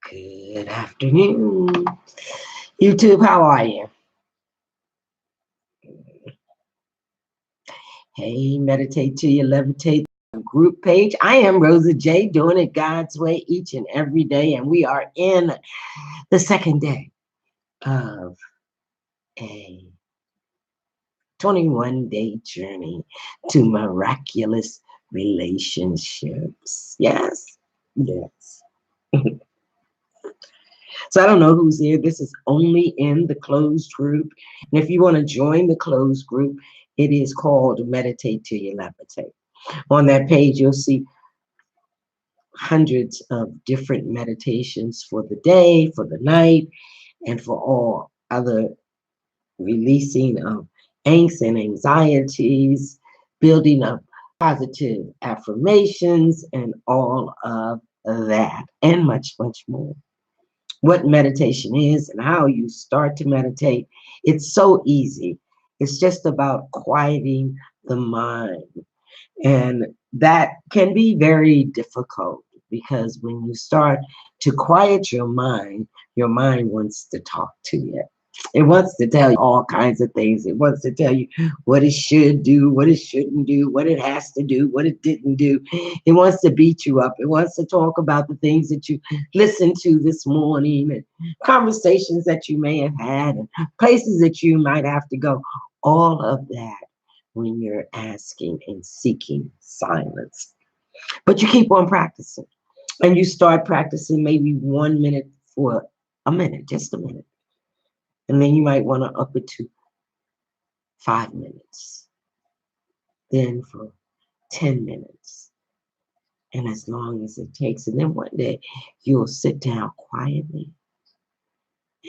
Good afternoon, YouTube. How are you? Hey, meditate till you levitate. Group page. I am RosaJ, doing it God's way each and every day, and we are in the second day of a 21-day journey to miraculous relationships. Yes, yes. So I don't know who's here. This is only in the closed group. And if you want to join the closed group, it is called Meditate Till You Levitate. On that page, you'll see hundreds of different meditations for the day, for the night, and for all other releasing of angst and anxieties, building up positive affirmations, and all of that, and much, much more. What meditation is and how you start to meditate. It's so easy. It's just about quieting the mind. And that can be very difficult because when you start to quiet your mind wants to talk to you. It wants to tell you all kinds of things. It wants to tell you what it should do, what it shouldn't do, what it has to do, what it didn't do. It wants to beat you up. It wants to talk about the things that you listened to this morning and conversations that you may have had and places that you might have to go. All of that when you're asking and seeking silence. But you keep on practicing. And you start practicing maybe 1 minute for a minute, just a minute. And then you might want to up it to 5 minutes. Then for 10 minutes. And as long as it takes. And then one day you'll sit down quietly.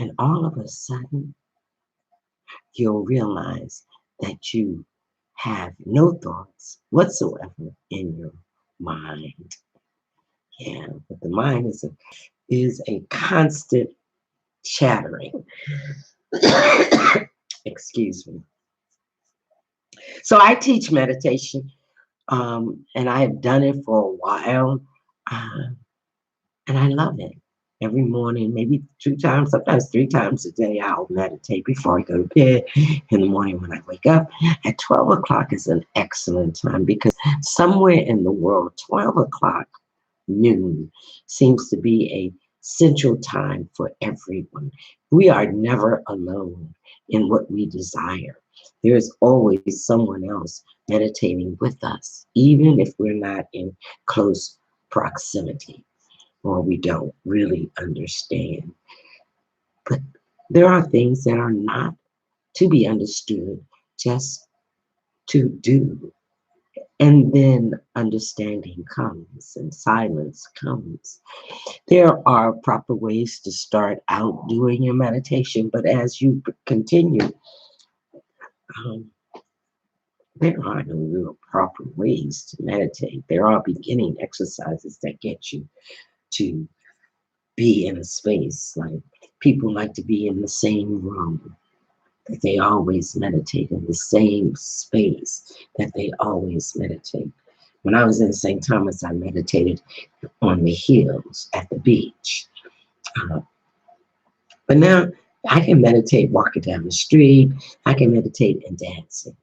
And all of a sudden, you'll realize that you have no thoughts whatsoever in your mind. Yeah, but the mind is a constant chattering. Excuse me. So I teach meditation, and I have done it for a while, and I love it. Every morning, maybe 2 times, sometimes 3 times a day, I'll meditate before I go to bed. In the morning when I wake up, at 12 o'clock is an excellent time because somewhere in the world, 12 o'clock noon seems to be a central time for everyone. We are never alone in what we desire. There is always someone else meditating with us, even if we're not in close proximity or we don't really understand. But there are things that are not to be understood, just to do. And then understanding comes and silence comes. There are proper ways to start out doing your meditation, but as you continue, there are no real proper ways to meditate. There are beginning exercises that get you to be in a space. Like people like to be in the same room, that they always meditate in the same space, that they always meditate. When I was in St. Thomas, I meditated on the hills at the beach. But now I can meditate walking down the street. I can meditate and dancing.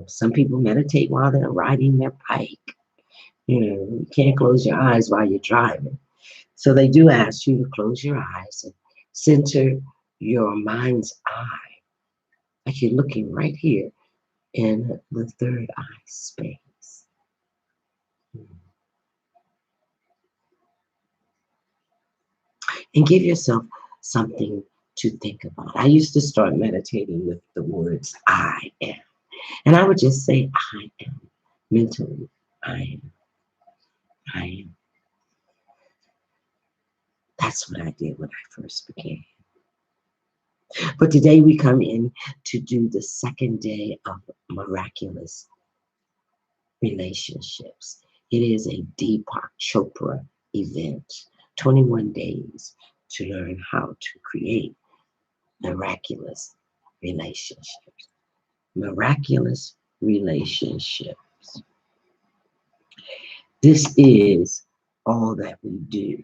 Some people meditate while they're riding their bike. You can't close your eyes while you're driving. So they do ask you to close your eyes and center your mind's eye, like you're looking right here in the third eye space. And give yourself something to think about. I used to start meditating with the words I am. And I would just say, I am. Mentally, I am. I am. That's what I did when I first began. But today we come in to do the second day of miraculous relationships. It is a Deepak Chopra event, 21 days to learn how to create miraculous relationships. Miraculous relationships. This is all that we do.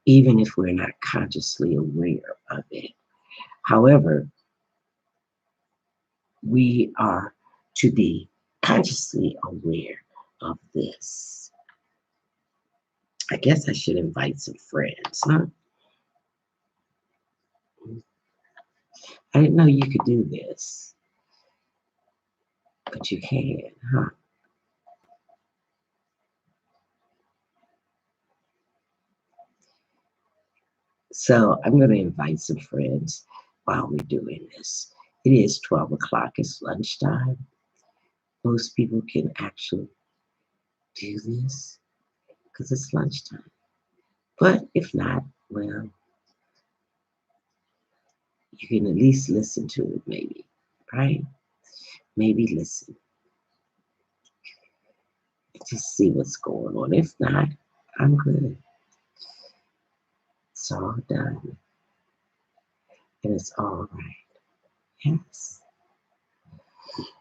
even if we're not consciously aware of it. However, we are to be consciously aware of this. I guess I should invite some friends, huh? I didn't know you could do this, but you can, huh? So I'm going to invite some friends while we're doing this. It is 12 o'clock. It's lunchtime. Most people can actually do this because it's lunchtime. But if not, well, you can at least listen to it, maybe, right? Maybe listen to see what's going on. If not, I'm good. It's all done. And it's all right. Yes.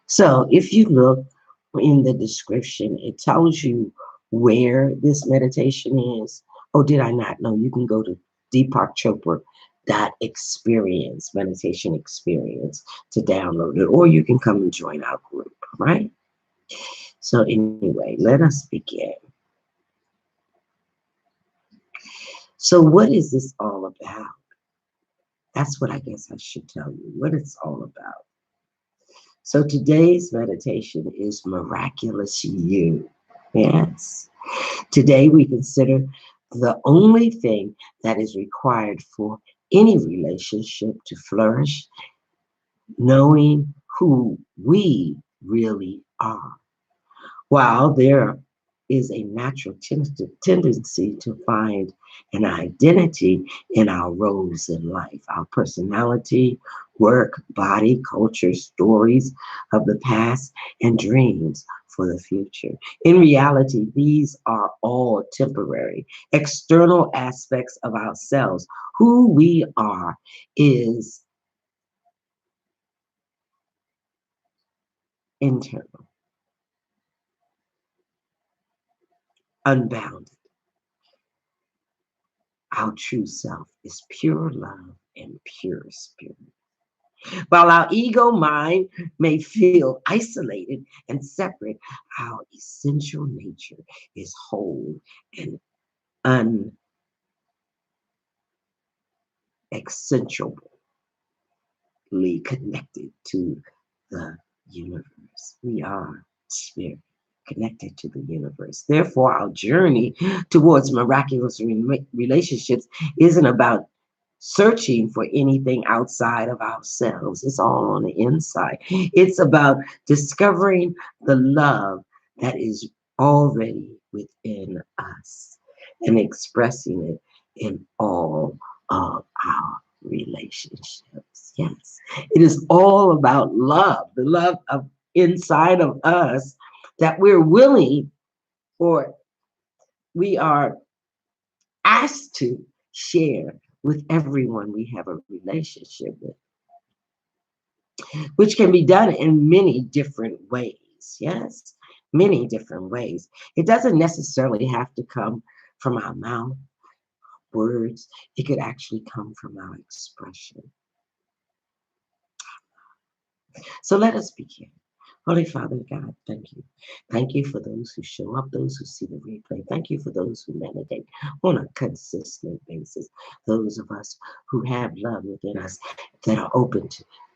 So if you look in the description, it tells you where this meditation is. Oh, did I not know? You can go to Deepak Chopra experience, meditation experience, to download it, or you can come and join our group, right? So anyway, let us begin. So what is this all about? That's what I guess I should tell you, what it's all about. So today's meditation is Miraculous You. Yes. Today we consider the only thing that is required for any relationship to flourish, knowing who we really are. While there is a natural tendency to find an identity in our roles in life, our personality, work, body, culture, stories of the past, and dreams for the future. In reality, these are all temporary, external aspects of ourselves. Who we are is internal, unbounded. Our true self is pure love and pure spirit. While our ego mind may feel isolated and separate, our essential nature is whole and unexcentrably connected to the universe. We are spirit connected to the universe. Therefore, our journey towards miraculous relationships isn't about searching for anything outside of ourselves. It's all on the inside. It's about discovering the love that is already within us and expressing it in all of our relationships. Yes, it is all about love, the love of inside of us that we're willing, or we are asked to share with everyone we have a relationship with, which can be done in many different ways. Yes, many different ways. It doesn't necessarily have to come from our mouth, words. It could actually come from our expression. So let us begin. Holy Father God, thank you. Thank you for those who show up, those who see the replay. Thank you for those who meditate on a consistent basis. Those of us who have love within us that are open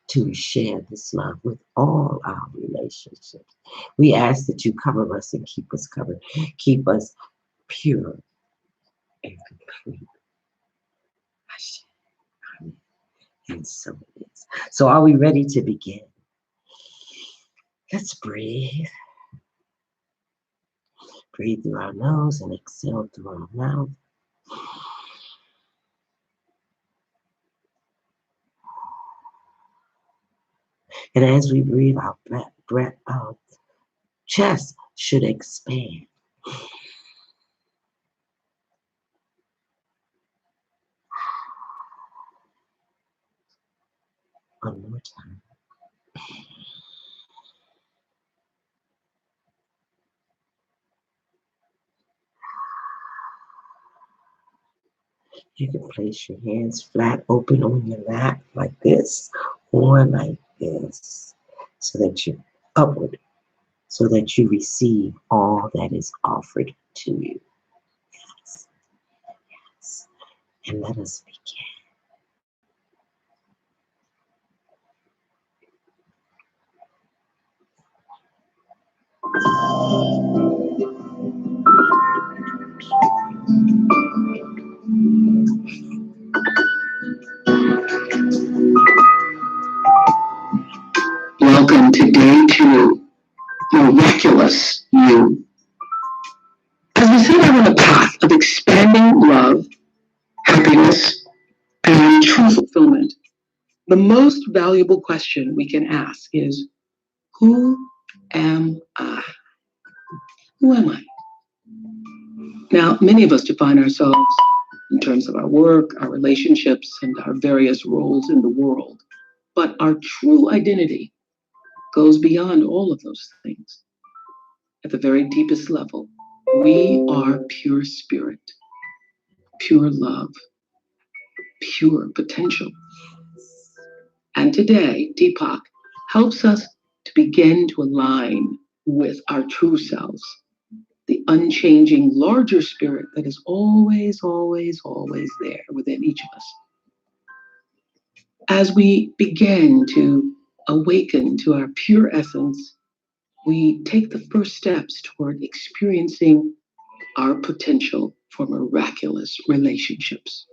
to share this love with all our relationships. We ask that you cover us and keep us covered. Keep us pure and complete. And so it is. So are we ready to begin? Let's breathe. Breathe through our nose and exhale through our mouth. And as we breathe our breath out, chest should expand. One more time. You can place your hands flat open on your lap like this or like this so that you're upward, so that you receive all that is offered to you. Yes. Yes. And let us begin. Welcome to day 2, Miraculous You. As we set out on a path of expanding love, happiness, and true fulfillment, the most valuable question we can ask is, who am I? Who am I? Now, many of us define ourselves in terms of our work, our relationships, and our various roles in the world. But our true identity goes beyond all of those things. At the very deepest level, we are pure spirit, pure love, pure potential. And today, Deepak helps us to begin to align with our true selves, the unchanging larger spirit that is always, always, always there within each of us. As we begin to awaken to our pure essence, we take the first steps toward experiencing our potential for miraculous relationships.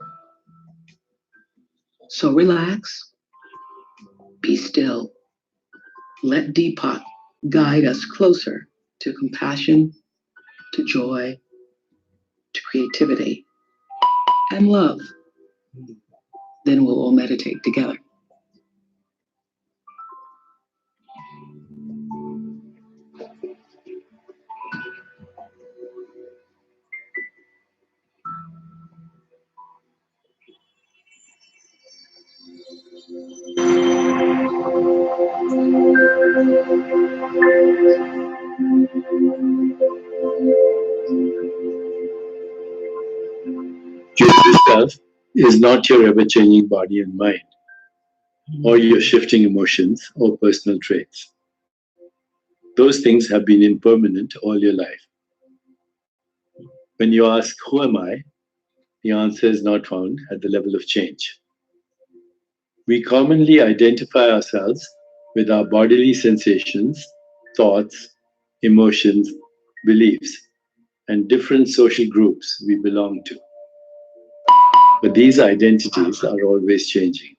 So relax, be still, let Deepak guide us closer to compassion, to joy, to creativity, and love. Then we'll all meditate together. Your true self is not your ever-changing body and mind, or your shifting emotions or personal traits. Those things have been impermanent all your life. When you ask, who am I? The answer is not found at the level of change. We commonly identify ourselves with our bodily sensations, thoughts, emotions, beliefs, and different social groups we belong to. But these identities are always changing.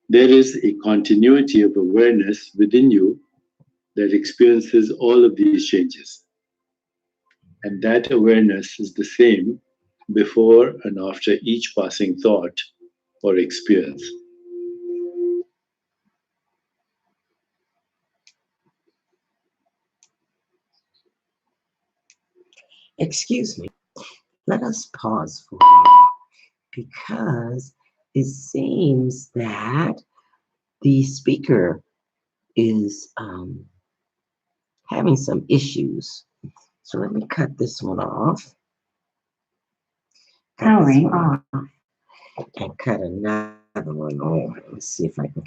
There is a continuity of awareness within you that experiences all of these changes. And that awareness is the same before and after each passing thought or experience. Excuse me. Let us pause for a minute because it seems that the speaker is having some issues. So let me cut this one off. Powering off. And cut another one on. Let's see if I can